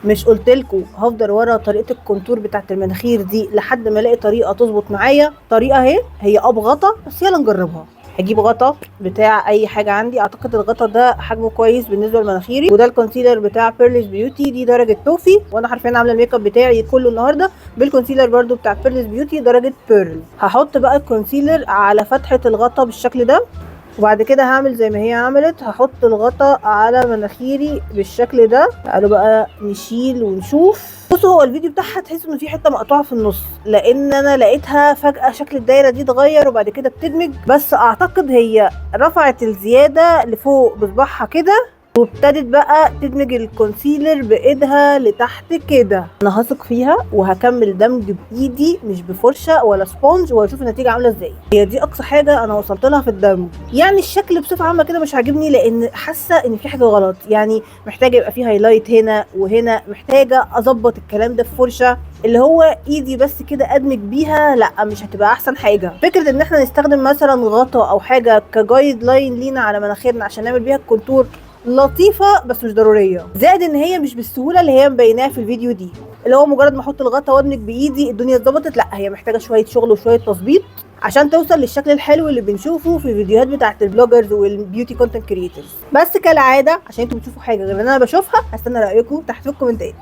مش قلتلكوا هفضل ورا طريقه الكونتور بتاعت المناخير دي لحد ما الاقي طريقه تظبط معايا؟ طريقه اهي، هي بغطا، بس يلا نجربها. هجيب غطا بتاع اي حاجه عندي، اعتقد الغطا ده حجمه كويس بالنسبه لمناخيري، وده الكونسيلر بتاع بيرلز بيوتي، دي درجه توفي، وانا حرفيا عامله الميك اب بتاعي كله النهارده بالكونسيلر برده بتاع بيرلز بيوتي درجه بيرل. هحط بقى الكونسيلر على فتحه الغطا بالشكل ده، وبعد كده هعمل زي ما هي عملت، هحط الغطا على مناخيري بالشكل ده. تعالوا بقى نشيل ونشوف. بصوا، هو الفيديو بتاعها تحس انه في حته مقطوعه في النص، لان انا لقيتها فجاه شكل الدايره دي اتغير وبعد كده بتدمج، بس اعتقد هي رفعت الزياده لفوق بصباعها كده، وابتدت بقى تدمج الكونسيلر بايدها لتحت كده. انا هثق فيها وهكمل دمج بايدي مش بفرشه ولا سبونج، وهشوف النتيجه عامله ازاي. هي دي اقصى حاجه انا وصلت لها في الدمج، يعني الشكل بصفه عامه كده مش عاجبني، لان حاسه ان في حاجه غلط، يعني محتاجه يبقى في هايلايت هنا وهنا، محتاجه اظبط الكلام ده في فرشه، اللي هو ايدي بس كده ادمج بيها، لا مش هتبقى احسن حاجه. فكره ان احنا نستخدم مثلا غطا او حاجه كجايد لاين لينا على مناخيرنا عشان نعمل بيها الكونتور لطيفه بس مش ضروريه، زائد ان هي مش بالسهوله اللي هي مبيناها في الفيديو دي، اللي هو مجرد ما احط الغطا وادمج بايدي الدنيا اتظبطت. لا، هي محتاجه شويه شغل وشويه تظبيط عشان توصل للشكل الحلو اللي بنشوفه في الفيديوهات بتاعت البلوجرز والبيوتي كونتنت كريتورز. بس كالعاده عشان انتوا بتشوفوا حاجه غير اللي انا بشوفها، هستنى رايكم تحت في الكومنتات.